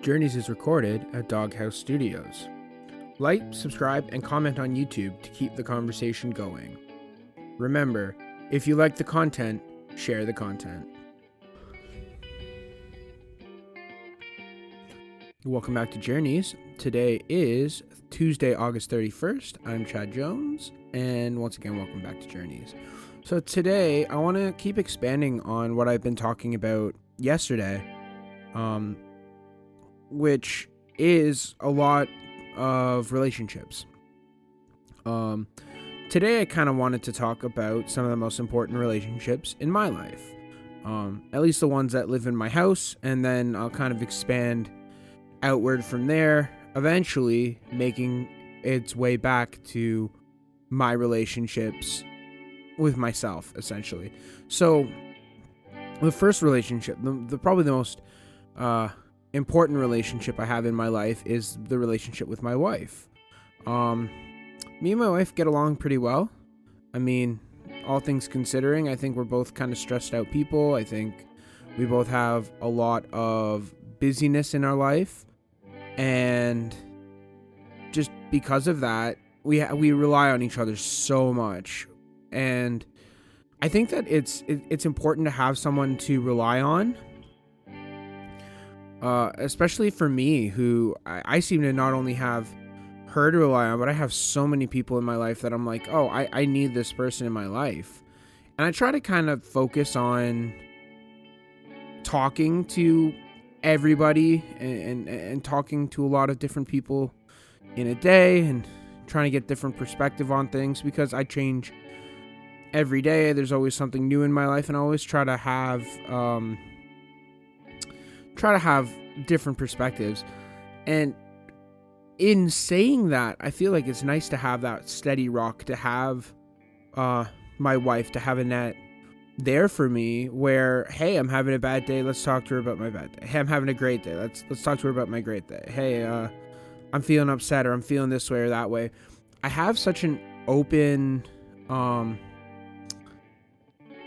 Journeys is recorded at Doghouse Studios. Like, subscribe, and comment on YouTube to keep the conversation going. Remember, if you like the content, share the content. Welcome back to Journeys. Today is Tuesday, August 31st. I'm Chad Jones, and once again, welcome back to Journeys. So today, I want to keep expanding on what I've been talking about yesterday, which is a lot of relationships. Today I kind of wanted to talk about some of the most important relationships in my life, at least the ones that live in my house, and then I'll kind of expand outward from there, eventually making its way back to my relationships with myself, essentially. So the first relationship, the probably the most important relationship I have in my life is the relationship with my wife. Me and my wife get along pretty well. I mean, all things considering, I think we're both kind of stressed out people. I think we both have a lot of busyness in our life, and just because of that, we rely on each other so much. And I think that it's important to have someone to rely on. Especially for me, who I seem to not only have her to rely on, but I have so many people in my life that I'm like, oh, I need this person in my life. And I try to kind of focus on talking to everybody and talking to a lot of different people in a day and trying to get different perspective on things, because I change every day. There's always something new in my life, and I always try to have different perspectives. And in saying that, I feel like it's nice to have that steady rock, to have my wife, to have Annette there for me, where, hey, I'm having a bad day, let's talk to her about my bad day. Hey, I'm having a great day, let's talk to her about my great day. Hey, I'm feeling upset, or I'm feeling this way or that way. I have such an open not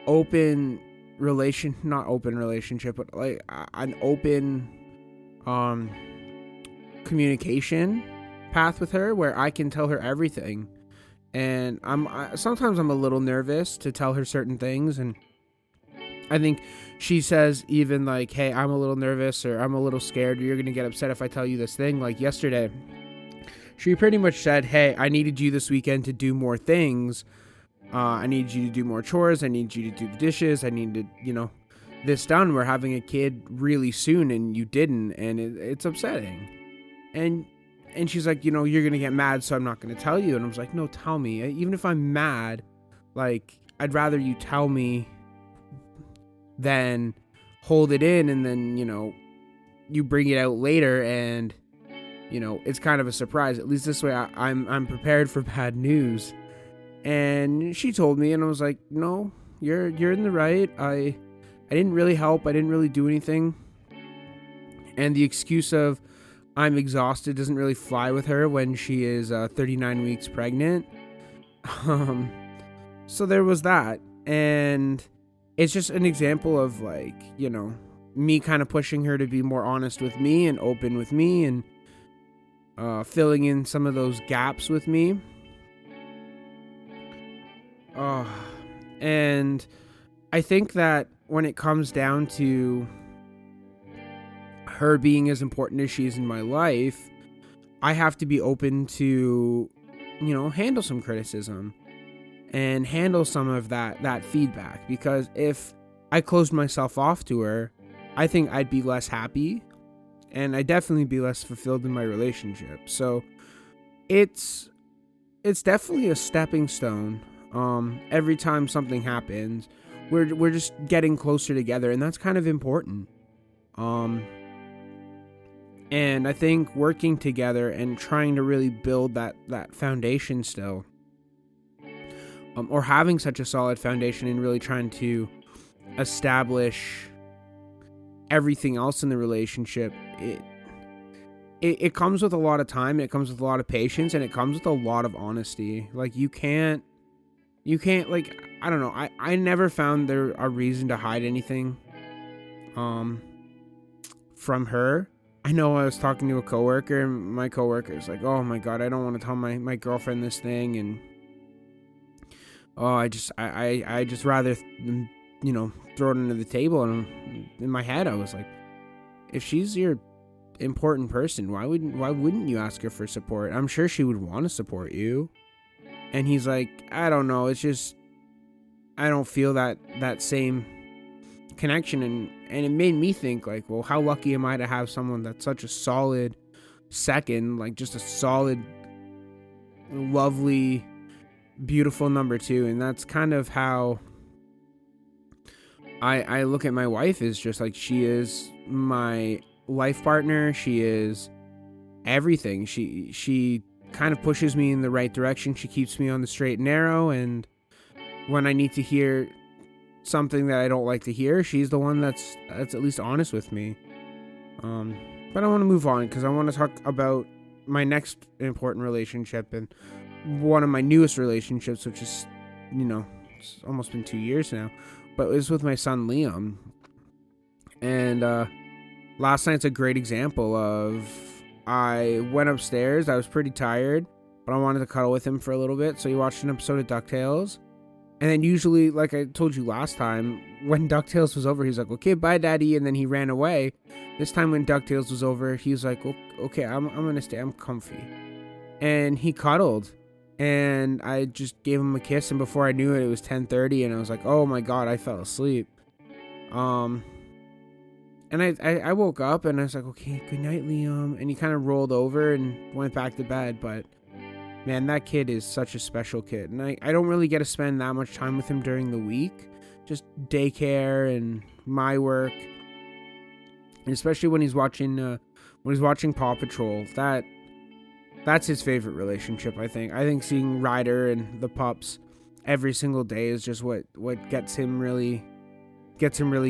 open relationship, but like an open communication path with her, where I can tell her everything. And sometimes I'm a little nervous to tell her certain things, and I think she says even like, hey, I'm a little nervous, or I'm a little scared, or you're gonna get upset if I tell you this thing. Like yesterday, she pretty much said, hey, I needed you this weekend to do more things. I need you to do more chores. I need you to do the dishes. I need to, this done. We're having a kid really soon, and you didn't, and it's upsetting. And she's like, you're going to get mad, so I'm not going to tell you. And I was like, no, tell me. Even if I'm mad, like, I'd rather you tell me than hold it in, and then, you bring it out later, and, it's kind of a surprise. At least this way I'm prepared for bad news. And she told me, and I was like, no, you're in the right. I didn't really help. I didn't really do anything. And the excuse of I'm exhausted doesn't really fly with her when she is 39 weeks pregnant. So there was that. And it's just an example of, like, me kind of pushing her to be more honest with me and open with me, and filling in some of those gaps with me. And I think that when it comes down to her being as important as she is in my life, I have to be open to, handle some criticism and handle some of that feedback, because if I closed myself off to her, I think I'd be less happy, and I'd definitely be less fulfilled in my relationship. So it's definitely a stepping stone. Every time something happens, we're just getting closer together, and that's kind of important. And I think working together and trying to really build that foundation still, or having such a solid foundation and really trying to establish everything else in the relationship, it comes with a lot of time, it comes with a lot of patience, and it comes with a lot of honesty. Like, you can't, like, I don't know, I never found there a reason to hide anything from her. I know I was talking to a coworker, and my coworker's like, "Oh my god, I don't want to tell my girlfriend this thing," and I just rather, throw it under the table. And in my head, I was like, if she's your important person, why wouldn't you ask her for support? I'm sure she would want to support you. And he's like, I don't know, it's just I don't feel that same connection. And it made me think, like, well, how lucky am I to have someone that's such a solid second, like just a solid, lovely, beautiful number two. And that's kind of how I look at my wife, is just like, she is my life partner. She is everything. She kind of pushes me in the right direction. She keeps me on the straight and narrow, and when I need to hear something that I don't like to hear, she's the one that's at least honest with me. But I want to move on, because I want to talk about my next important relationship, and one of my newest relationships, which is, it's almost been 2 years now, but it was with my son Liam. And last night's a great example of, I went upstairs, I was pretty tired, but I wanted to cuddle with him for a little bit, so he watched an episode of DuckTales. And then usually, like I told you last time, when DuckTales was over, he's like, okay, bye, Daddy, and then he ran away. This time when DuckTales was over, he was like, okay, I'm going to stay, I'm comfy. And he cuddled, and I just gave him a kiss, and before I knew it, it was 10:30, and I was like, oh my god, I fell asleep. And I woke up, and I was like, okay, good night, Liam. And he kind of rolled over and went back to bed. But man, that kid is such a special kid. And I don't really get to spend that much time with him during the week. Just daycare and my work. And especially when he's watching Paw Patrol. That's his favorite relationship, I think. I think seeing Ryder and the pups every single day is just what gets him really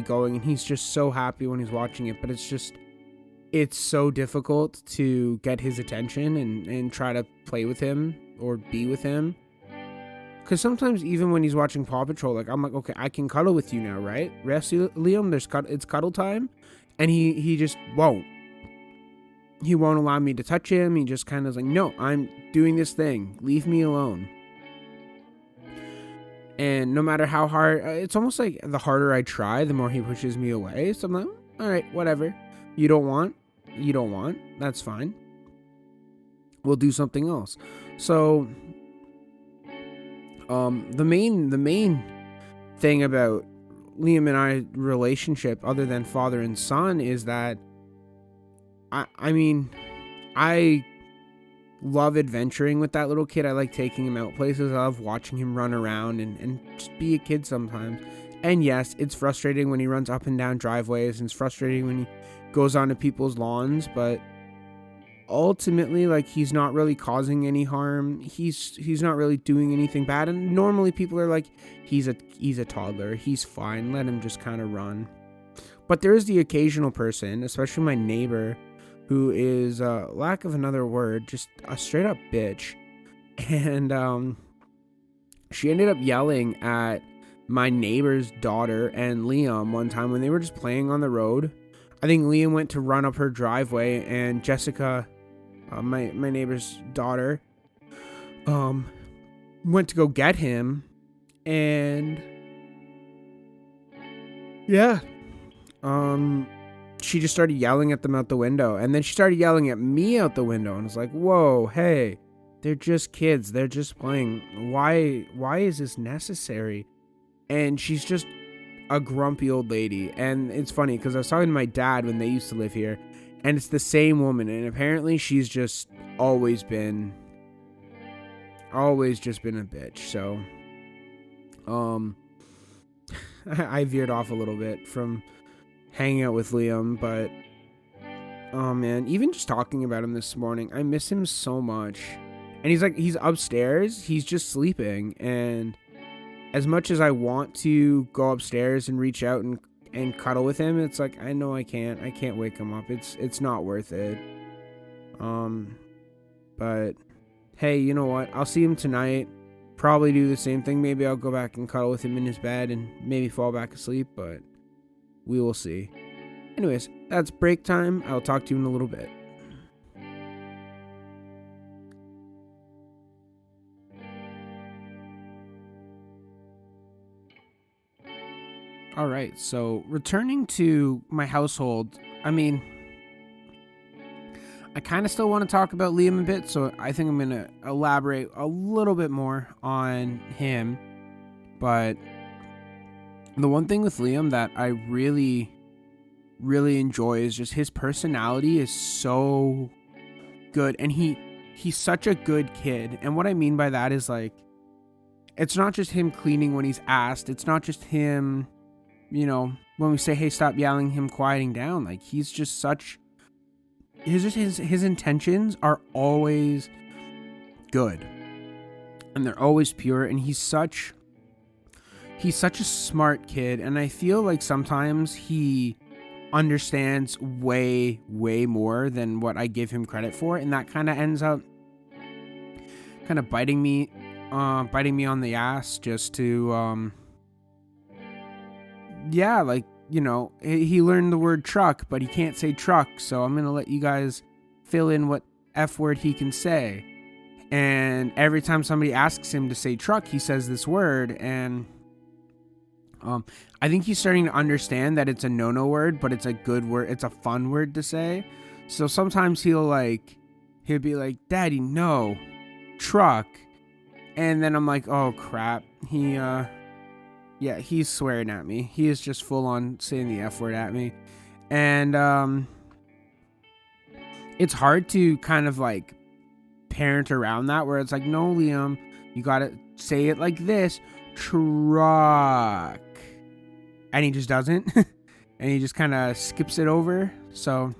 going, and he's just so happy when he's watching it. But it's so difficult to get his attention and try to play with him or be with him, because sometimes even when he's watching Paw Patrol, like, I'm like, okay, I can cuddle with you now, right? Rest, Liam, it's cuddle time. And he just won't allow me to touch him. He just kind of like, no, I'm doing this thing, leave me alone. And no matter how hard, it's almost like the harder I try, the more he pushes me away. So I'm like, all right, whatever. You don't want. That's fine. We'll do something else. So, the main thing about Liam and I relationship, other than father and son, is that I mean, I love adventuring with that little kid. I like taking him out places. I love watching him run around and just be a kid sometimes. And yes, it's frustrating when he runs up and down driveways, and it's frustrating when he goes onto people's lawns, but ultimately, like, he's not really causing any harm. He's not really doing anything bad. And normally people are like, he's a toddler, he's fine, let him just kind of run. But there is the occasional person, especially my neighbor, who is, lack of another word, just a straight up bitch. And she ended up yelling at my neighbor's daughter and Liam one time when they were just playing on the road. I think Liam went to run up her driveway, and Jessica, my neighbor's daughter, went to go get him, and yeah, she just started yelling at them out the window, and then she started yelling at me out the window, and I was like, whoa, hey, they're just kids, they're just playing. Why is this necessary? And she's just a grumpy old lady. And it's funny, because I was talking to my dad when they used to live here, and it's the same woman, and apparently she's just always been a bitch. So I veered off a little bit from hanging out with Liam, but oh man, even just talking about him this morning, I miss him so much. And he's upstairs, he's just sleeping, and as much as I want to go upstairs and reach out and cuddle with him, it's like, I know I can't wake him up. It's not worth it. But hey, you know what? I'll see him tonight. Probably do the same thing. Maybe I'll go back and cuddle with him in his bed and maybe fall back asleep, but we will see. Anyways, that's break time. I'll talk to you in a little bit. All right, so returning to my household, I mean, I kind of still want to talk about Liam a bit, so I think I'm going to elaborate a little bit more on him. But the one thing with Liam that I really, really enjoy is just his personality is so good, and he's such a good kid. And what I mean by that is, like, it's not just him cleaning when he's asked. It's not just him, when we say, hey, stop yelling, him quieting down. Like, he's just such... His intentions are always good. And they're always pure. And he's such a smart kid. And I feel like sometimes he understands way, way more than what I give him credit for. And that kind of ends up kind of biting me on the ass just to, he learned the word truck, but he can't say truck, so I'm going to let you guys fill in what F word he can say. And every time somebody asks him to say truck, he says this word, and I think he's starting to understand that it's a no-no word, but it's a good word, it's a fun word to say. So sometimes he'll be like, Daddy, no, truck. And then I'm like, oh crap, he's swearing at me. He is just full on saying the F word at me. And it's hard to kind of like parent around that, where it's like, no, Liam, you gotta say it like this, truck. And he just doesn't. And he just kind of skips it over. So,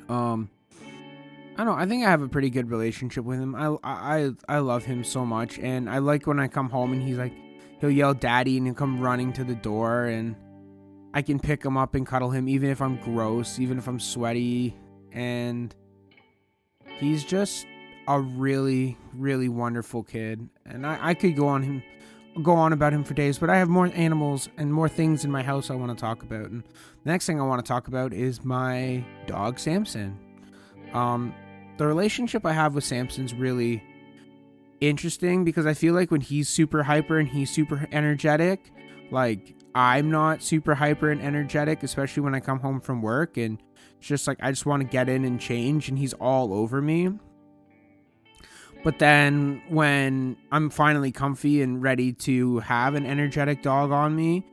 I don't know. I think I have a pretty good relationship with him. I love him so much. And I like when I come home and he'll yell daddy and he'll come running to the door, and I can pick him up and cuddle him even if I'm gross, even if I'm sweaty. And he's just a really, really wonderful kid. And I could go on about him for days, but I have more animals and more things in my house I want to talk about. And the next thing I want to talk about is my dog, Samson. The relationship I have with Samson's really interesting, because I feel like when he's super hyper and he's super energetic, like, I'm not super hyper and energetic, especially when I come home from work, and it's just like I just want to get in and change, and he's all over me. But then when I'm finally comfy and ready to have an energetic dog on me,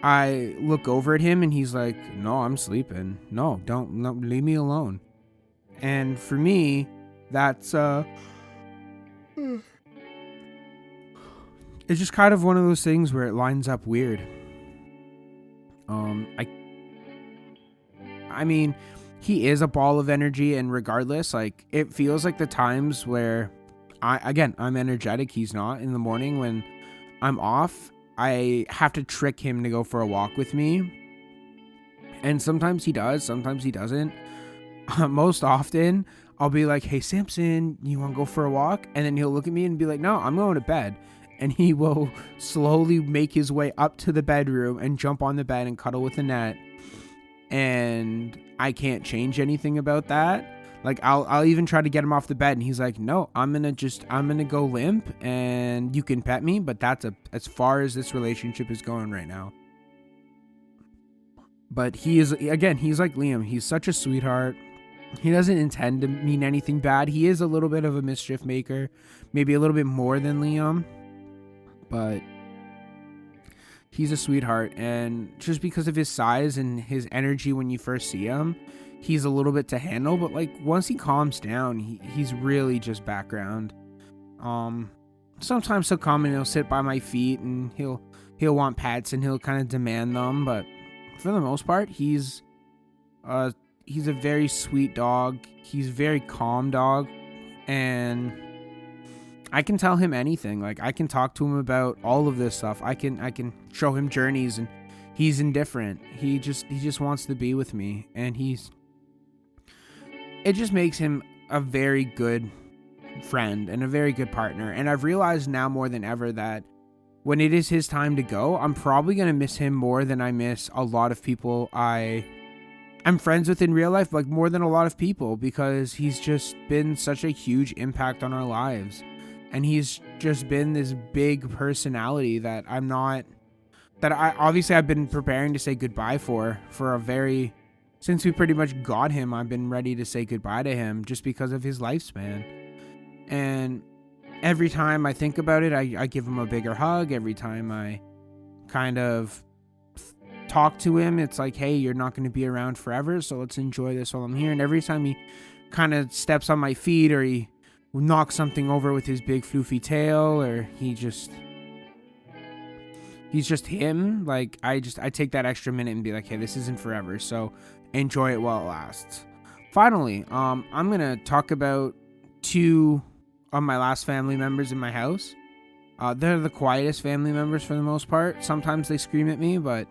I look over at him and he's like, no, I'm sleeping. No, leave me alone. And for me, that's it's just kind of one of those things where it lines up weird. I mean, he is a ball of energy, and regardless, like, it feels like the times where I'm energetic, he's not. In the morning when I'm off, I have to trick him to go for a walk with me. And sometimes he does, sometimes he doesn't. Most often, I'll be like, hey, Samson, you want to go for a walk? And then he'll look at me and be like, no, I'm going to bed. And he will slowly make his way up to the bedroom and jump on the bed and cuddle with Annette. And I can't change anything about that. Like, I'll even try to get him off the bed, and he's like, no, I'm gonna go limp, and you can pet me, but that's as far as this relationship is going right now. But he's like Liam. He's such a sweetheart. He doesn't intend to mean anything bad. He is a little bit of a mischief maker, maybe a little bit more than Liam, but he's a sweetheart. And just because of his size and his energy when you first see him, he's a little bit to handle. But like, once he calms down, he's really just background. Sometimes he'll come and he'll sit by my feet, and he'll want pets, and he'll kind of demand them. But for the most part, he's a very sweet dog. He's a very calm dog, and I can tell him anything. Like, I can talk to him about all of this stuff. I can show him journeys, and he's indifferent. He just wants to be with me, and it just makes him a very good friend and a very good partner. And I've realized now more than ever that when it is his time to go, I'm probably going to miss him more than I miss a lot of people I'm friends with in real life, like more than a lot of people, because he's just been such a huge impact on our lives. And he's just been this big personality that I've been preparing to say goodbye for a very, since we pretty much got him, I've been ready to say goodbye to him just because of his lifespan. And every time I think about it, I give him a bigger hug. Every time I kind of talk to him, it's like, hey, you're not going to be around forever, so let's enjoy this while I'm here. And every time he kind of steps on my feet, or he knocks something over with his big floofy tail, or he's just him, like I take that extra minute and be like, hey, this isn't forever, so enjoy it while it lasts. Finally, I'm gonna talk about two of my last family members in my house. They're the quietest family members for the most part. Sometimes they scream at me, but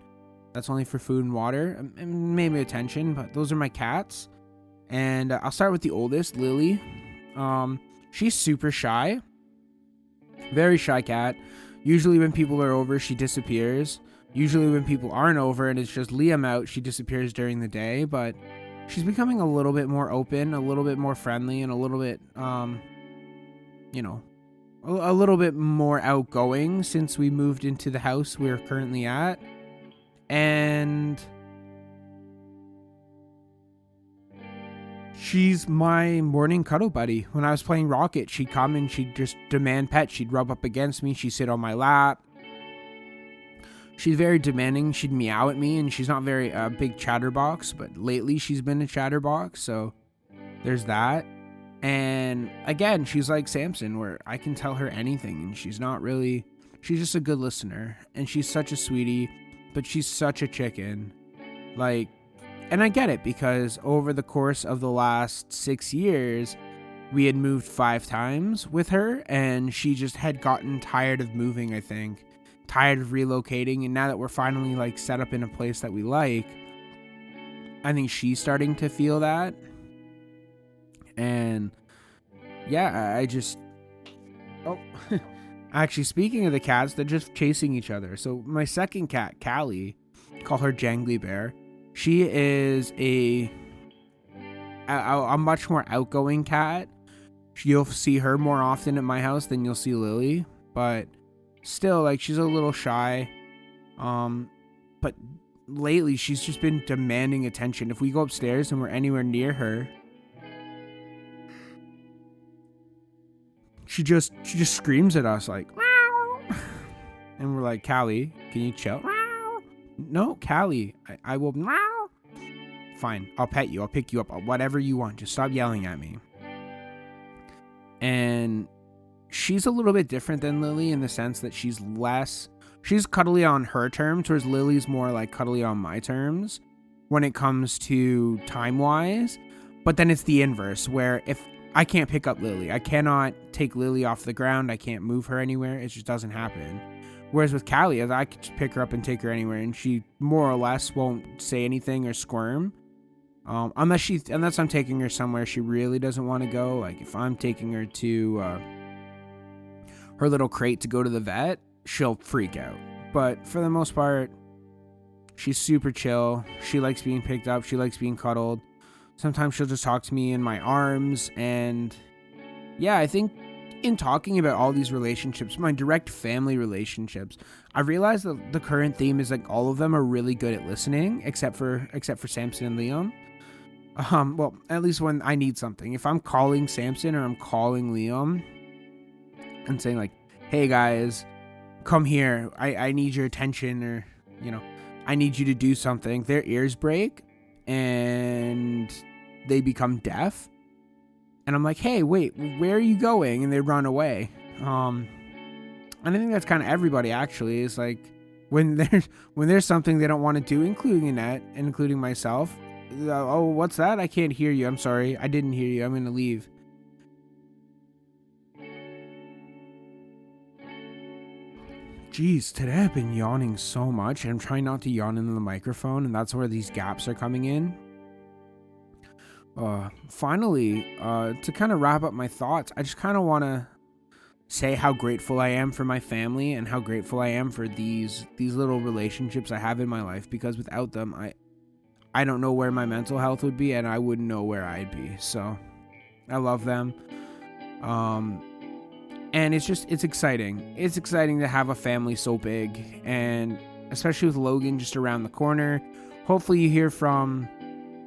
that's only for food and water and maybe attention. But those are my cats. And I'll start with the oldest, Lily. She's super shy. Very shy cat. Usually when people are over, she disappears. Usually when people aren't over and it's just Liam out, she disappears during the day. But she's becoming a little bit more open, a little bit more friendly, and a little bit, a little bit more outgoing since we moved into the house we're currently at. And she's my morning cuddle buddy. When I was playing Rocket, she'd come and she'd just demand pet. She'd rub up against me. She'd sit on my lap. She's very demanding. She'd meow at me, and she's not very big chatterbox, but lately she's been a chatterbox, so there's that. And again, she's like Samson, where I can tell her anything, and she's just a good listener, and she's such a sweetie, but she's such a chicken. Like, and I get it, because over the course of the last 6 years, we had moved 5 times with her, and she just had gotten tired of moving, I think. Tired of relocating, and now that we're finally, like, set up in a place that we like, I think she's starting to feel that. And, yeah, actually, speaking of the cats, they're just chasing each other. So my second cat, Callie, call her Jangly Bear. She is a much more outgoing cat. You'll see her more often at my house than you'll see Lily, but still, like, she's a little shy. But lately she's just been demanding attention. If we go upstairs and we're anywhere near her, she just screams at us like, meow. And we're like, Callie, can you chill? Meow. No, Callie, I will. Meow. Fine, I'll pet you. I'll pick you up. Whatever you want. Just stop yelling at me. And she's a little bit different than Lily in the sense that she's cuddly on her terms, whereas Lily's more like cuddly on my terms when it comes to time-wise. But then it's the inverse, where if I can't pick up Lily, I cannot take Lily off the ground, I can't move her anywhere, it just doesn't happen. Whereas with Callie, I could just pick her up and take her anywhere, and she more or less won't say anything or squirm. Unless I'm taking her somewhere she really doesn't want to go. Like if I'm taking her to her little crate to go to the vet, she'll freak out. But for the most part, she's super chill. She likes being picked up. She likes being cuddled. Sometimes she'll just talk to me in my arms. And yeah, I think in talking about all these relationships, my direct family relationships, I realized that the current theme is like all of them are really good at listening, except for Samson and Liam. Well, at least when I need something. If I'm calling Samson or I'm calling Liam and saying like, hey guys, come here, I need your attention, or, I need you to do something, their ears break and they become deaf. And I'm like, hey, wait, where are you going? And they run away. And I think that's kind of everybody, actually. Is like when there's something they don't want to do, including Annette and including myself. Oh, what's that? I can't hear you. I'm sorry. I didn't hear you. I'm going to leave. Jeez, today I've been yawning so much. I'm trying not to yawn into the microphone, and that's where these gaps are coming in. Finally, to kind of wrap up my thoughts, I just kind of want to say how grateful I am for my family and how grateful I am for these little relationships I have in my life, because without them I don't know where my mental health would be, and I wouldn't know where I'd be. So I love them. And it's exciting. It's exciting to have a family so big, and especially with Logan just around the corner. Hopefully you hear from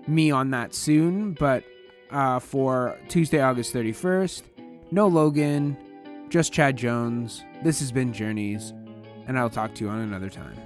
me on that soon, but for Tuesday, August 31st, no Logan, just Chad Jones. This has been Journeys, and I'll talk to you on another time.